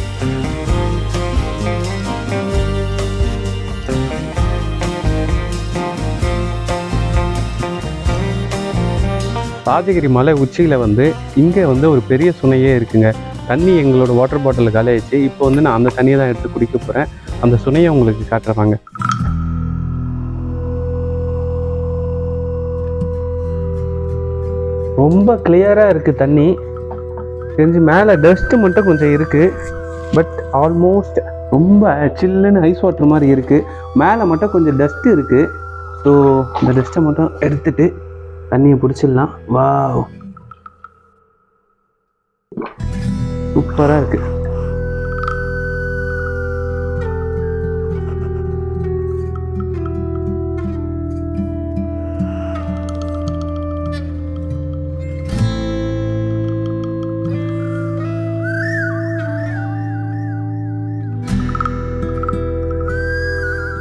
ராஜகிரி மலை உச்சியில் வந்து இங்கே வந்து ஒரு பெரிய சுனையே இருக்குங்க. தண்ணி எங்களோட வாட்டர் பாட்டில் காலி ஆயிடுச்சு. இப்போ வந்து நான் அந்த தண்ணியை தான் எடுத்து குடிக்க போகிறேன். அந்த சுனையை உங்களுக்கு காட்டுறாங்க. ரொம்ப கிளியராக இருக்குது தண்ணி. தெரிஞ்சு மேலே டஸ்ட்டு மட்டும் கொஞ்சம் இருக்குது. பட் ஆல்மோஸ்ட் ரொம்ப சில்லுன்னு ஐஸ் வாட்டர் மாதிரி இருக்குது. மேலே மட்டும் கொஞ்சம் டஸ்ட்டு இருக்குது. ஸோ இந்த டஸ்ட்டை மட்டும் எடுத்துட்டு தண்ணியை பிடிச்சிடலாம். வாவ், சூப்பராக இருக்குது.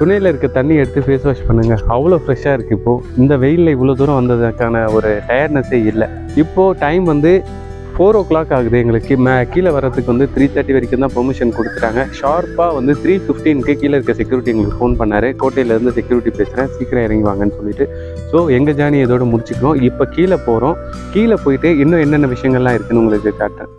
துணையில் இருக்க தண்ணி எடுத்து ஃபேஸ் வாஷ் பண்ணுங்கள். அவ்வளோ ஃப்ரெஷ்ஷாக இருக்குது. இப்போது இந்த வெயிலில் இவ்வளோ தூரம் வந்ததுக்கான ஒரு டயர்ட்னஸே இல்லை. இப்போது டைம் வந்து 4 o'clock ஆகுது. எங்களுக்கு கீழே வர்றதுக்கு வந்து 3:30 வரைக்கும் தான் பெர்மிஷன் கொடுத்துட்டாங்க. ஷார்ப்பாக வந்து 3:15க்கு கீழே இருக்க செக்யூரிட்டி எங்களுக்கு ஃபோன் பண்ணார். கோட்டையிலேருந்து செக்யூரிட்டி பேசுகிறேன், சீக்கிரம் இறங்கி வாங்கன்னு சொல்லிட்டு. ஸோ எங்கள் ஜேர்னி இதோட முடிச்சுக்கிறோம். இப்போ கீழே போகிறோம். கீழே போயிட்டு இன்னும் என்னென்ன விஷயங்கள்லாம் இருக்குதுன்னு உங்களுக்கு காட்டுறேன்.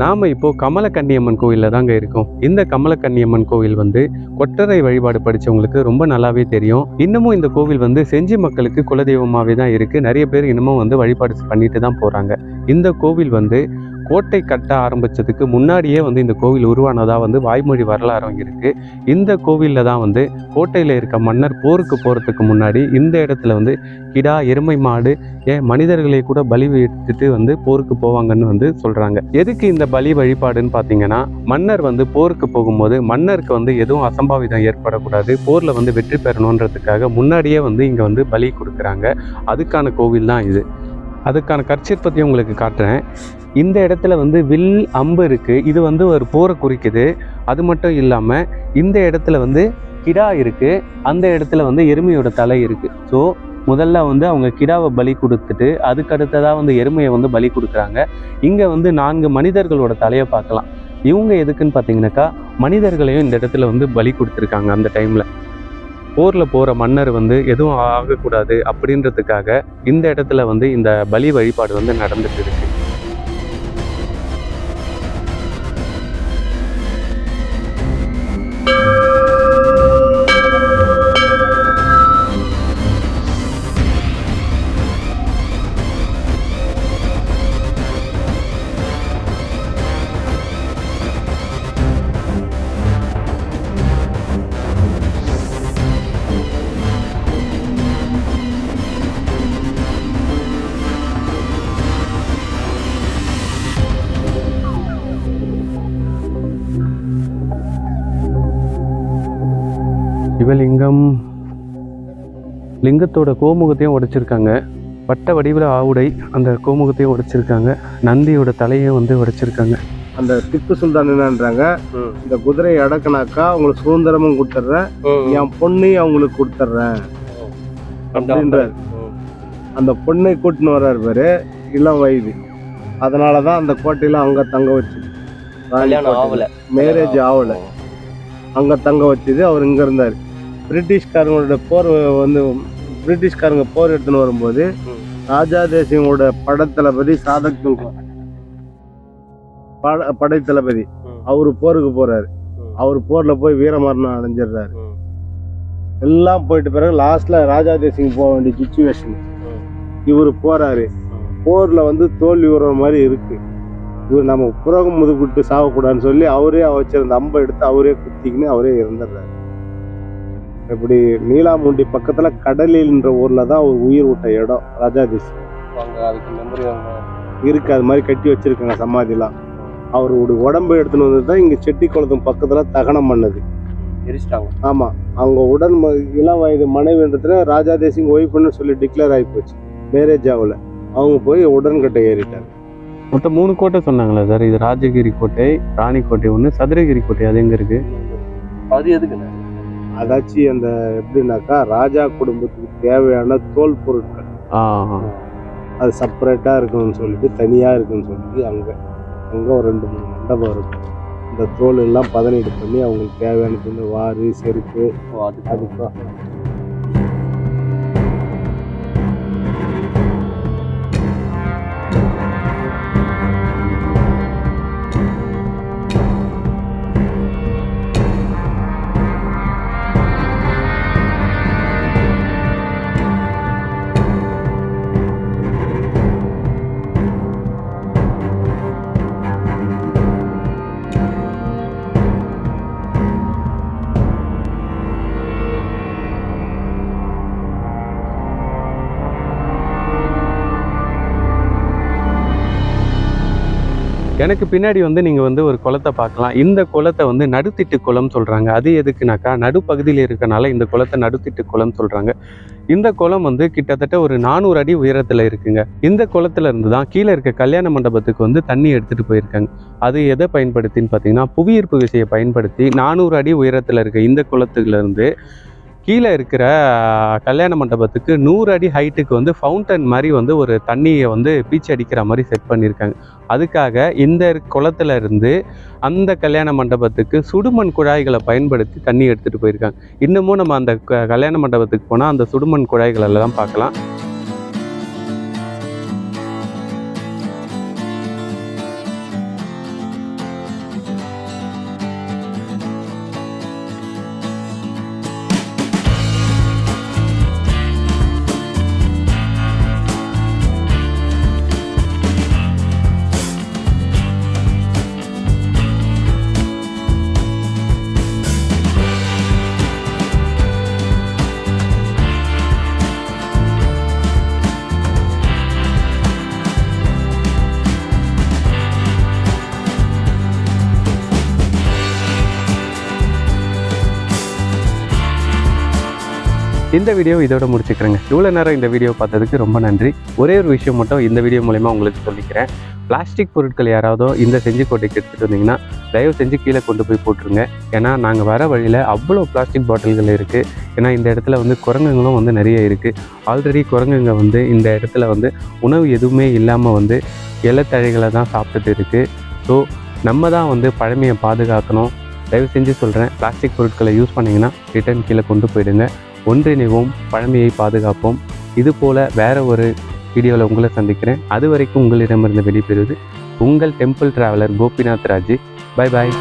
நாம் இப்போது கமலக்கன்னியம்மன் கோவிலில் தாங்க இருக்கோம். இந்த கமலக்கன்னியம்மன் கோவில் வந்து கொட்டரை வழிபாடு படித்தவங்களுக்கு ரொம்ப நல்லாவே தெரியும். இன்னமும் இந்த கோவில் வந்து செஞ்சி மக்களுக்கு குலதெய்வமாகவே தான் இருக்குது. நிறைய பேர் இன்னமும் வந்து வழிபாடு பண்ணிட்டு தான் போகிறாங்க. இந்த கோவில் வந்து கோட்டை கட்ட ஆரம்பித்ததுக்கு முன்னாடியே வந்து இந்த கோவில் உருவானதாக வந்து வாய்மொழி வரலாறும் இருக்குது. இந்த கோவிலில் தான் வந்து கோட்டையில் இருக்க மன்னர் போருக்கு போகிறதுக்கு முன்னாடி இந்த இடத்துல வந்து கிடா, எருமை மாடு, மனிதர்களை கூட பலி எடுத்துட்டு வந்து போருக்கு போவாங்கன்னு வந்து சொல்கிறாங்க. எதுக்கு இந்த பலி வழிபாடுன்னு பார்த்தீங்கன்னா, மன்னர் வந்து போருக்கு போகும்போது மன்னருக்கு வந்து எதுவும் அசம்பாவிதம் ஏற்படக்கூடாது, போரில் வந்து வெற்றி பெறணுன்றதுக்காக முன்னாடியே வந்து இங்கே வந்து பலி கொடுக்குறாங்க. அதுக்கான கோவில் தான் இது. அதுக்கான கற்சிற்பத்தை உங்களுக்கு காட்டுறேன். இந்த இடத்துல வந்து வில், அம்பு இருக்குது. இது வந்து ஒரு போரை குறிக்குது. அது மட்டும் இல்லாமல் இந்த இடத்துல வந்து கிடா இருக்குது. அந்த இடத்துல வந்து எருமையோட தலை இருக்குது. ஸோ முதல்ல வந்து அவங்க கிடாவை பலி கொடுத்துட்டு அதுக்கடுத்ததாக வந்து எருமையை வந்து பலி கொடுக்குறாங்க. இங்கே வந்து 4 மனிதர்களோட தலையை பார்க்கலாம். இவங்க எதுக்குன்னு பார்த்தீங்கன்னாக்கா, மனிதர்களையும் இந்த இடத்துல வந்து பலி கொடுத்துருக்காங்க. அந்த டைமில் போரில் போகிற மன்னர் வந்து எதுவும் ஆகக்கூடாது அப்படின்றதுக்காக இந்த இடத்துல வந்து இந்த பலி வழிபாடு வந்து நடந்துட்டு இருக்கு. சிவலிங்கம், லிங்கத்தோட கோமுகத்தையும் உடைச்சிருக்காங்க. வட்ட வடிவில் ஆவுடை அந்த கோமுகத்தையும் உடைச்சிருக்காங்க. நந்தியோட தலையும் வந்து உடைச்சிருக்காங்க. அந்த திப்பு சுல்தான் என்னன்றாங்க, இந்த குதிரையை அடக்குனாக்கா உங்களுக்கு சுதந்திரமும் கொடுத்துட்றேன், என் பொண்ணையும் அவங்களுக்கு கொடுத்துட்றேன் அப்படின்றார். அந்த பொண்ணை கூட்டின்னு வர்றாரு பேரு இளம் வயது. அதனால தான் அந்த கோட்டையில் அங்கே தங்க வச்சு மேரேஜ் ஆகலை, அங்கே தங்க வச்சது. அவர் இங்கே இருந்தார். பிரிட்டிஷ்காரங்களோட போர் வந்து பிரிட்டிஷ்காரங்க போர் எடுத்துன்னு வரும்போது ராஜா தேசிங்கோட படைத்தளபதி சாதக் படைத்தளபதி அவரு போருக்கு போறாரு. அவர் போர்ல போய் வீரமரணம் அடைஞ்சிடுறாரு. எல்லாம் போயிட்டு பிறகு லாஸ்ட்ல ராஜா தேசிங் போக வேண்டிய சிச்சுவேஷன். இவரு போறாரு. போர்ல வந்து தோல்வி வர மாதிரி இருக்கு. இவர் நம்ம புறகம் முதுகுட்டு சாகக்கூடாதுன்னு சொல்லி அவரே வச்சிருந்த அம்பை எடுத்து அவரே குத்திக்கின்னு அவரே இறந்துடுறாரு. இப்படி நீலாமுண்டி பக்கத்துல கடலில்ன்ற ஊர்ல தான் அவர் உயிர் விட்ட இடம் ராஜா தேசிங். அதுக்கு மெமரி இருக்கு, அது மாதிரி கட்டி வச்சிருக்காங்க சமாதிலாம். அவருடைய உடம்பு எடுத்துன்னு வந்து தான் இங்கே செட்டி குளத்துக்கு பக்கத்தில் தகனம் பண்ணது. எரிச்சிட்டாங்க. ஆமாம், அவங்க இளம் வயது மனைவின்றதுல ராஜா தேசிங் ஒய்ஃப்னு சொல்லி டிக்ளேர் ஆகி போச்சு. மேரேஜ் ஆகல, அவங்க போய் உடன்கட்டை ஏறிட்டாங்க. மொத்தம் 3 கோட்டை சொன்னாங்களா சார்? இது ராஜகிரி கோட்டை, ராணிக்கோட்டை ஒன்று, சதுரகிரி கோட்டை. அது எங்கே இருக்குது? அது எதுக்குண்ணே? அதாச்சும் அந்த எப்படின்னாக்கா ராஜா குடும்பத்துக்கு தேவையான தோல் பொருட்கள் அது செப்பரேட்டாக இருக்கணும்னு சொல்லிட்டு, தனியாக இருக்குன்னு சொல்லிட்டு அங்கே ஒரு 2-3 மண்டபம் இருக்கும். இந்த தோல் எல்லாம் பதனீடு பண்ணி அவங்களுக்கு தேவையான துணி, வாரி, செருப்பு, அதுக்காக. எனக்கு பின்னாடி வந்து நீங்கள் வந்து ஒரு குளத்தை பார்க்கலாம். இந்த குளத்தை வந்து நடுத்திட்டு குளம் சொல்கிறாங்க. அது எதுக்குனாக்கா நடுப்பகுதியில் இருக்கனால இந்த குளத்தை நடுத்திட்டு குளம் சொல்கிறாங்க. இந்த குளம் வந்து கிட்டத்தட்ட ஒரு 400 அடி உயரத்தில் இருக்குங்க. இந்த குளத்துல இருந்து தான் கீழே இருக்க கல்யாண மண்டபத்துக்கு வந்து தண்ணி எடுத்துகிட்டு போயிருக்காங்க. அது எதை பயன்படுத்தின்னு பார்த்தீங்கன்னா புவியீர்ப்பு விசையை பயன்படுத்தி 400 அடி உயரத்தில் இருக்க இந்த குளத்துலேருந்து கீழே இருக்கிற கல்யாண மண்டபத்துக்கு 100 அடி ஹைட்டுக்கு வந்து ஃபவுண்டன் மாதிரி வந்து ஒரு தண்ணியை வந்து பீச்சு அடிக்கிற மாதிரி செட் பண்ணியிருக்காங்க. அதுக்காக இந்த குளத்துல இருந்து அந்த கல்யாண மண்டபத்துக்கு சுடுமண் குழாய்களை பயன்படுத்தி தண்ணி எடுத்துகிட்டு போயிருக்காங்க. இன்னமும் நம்ம அந்த கல்யாண மண்டபத்துக்கு போனால் அந்த சுடுமண் குழாய்களெல்லாம் பார்க்கலாம். இந்த வீடியோ இதோட முடிச்சுக்கிறேங்க. இவ்வளோ நேரம் இந்த வீடியோ பார்த்ததுக்கு ரொம்ப நன்றி. ஒரே ஒரு விஷயம் மட்டும் இந்த வீடியோ மூலமா உங்களுக்கு சொல்லிக்கிறேன். பிளாஸ்டிக் பொருட்கள் யாராவதோ இந்த செஞ்சிக்கோட்டைக்கு எடுத்துகிட்டு வந்தீங்கன்னா தயவு செஞ்சு கீழே கொண்டு போய் போட்டுருங்க. ஏன்னா நாங்கள் வர வழியில் அவ்வளோ பிளாஸ்டிக் பாட்டில்கள் இருக்குது. ஏன்னா இந்த இடத்துல வந்து குரங்குங்களும் வந்து நிறைய இருக்குது. ஆல்ரெடி குரங்குங்க வந்து இந்த இடத்துல வந்து உணவு எதுவுமே இல்லாமல் வந்து இலைத்தழைகளை தான் சாப்பிட்டுட்டு இருக்குது. ஸோ நம்ம தான் வந்து பழமையை பாதுகாக்கணும். தயவு செஞ்சு சொல்கிறேன், பிளாஸ்டிக் பொருட்களை யூஸ் பண்ணிங்கன்னா ரிட்டர்ன் கீழே கொண்டு போயிடுங்க. ஒன்றிணைவோம், பழமையை பாதுகாப்போம். இது போல் வேறு ஒரு வீடியோவில் உங்களை சந்திக்கிறேன். அது வரைக்கும் உங்களிடமிருந்து வெளிப்பெறுவது உங்கள் temple traveller Gopinath Raj. Bye bye.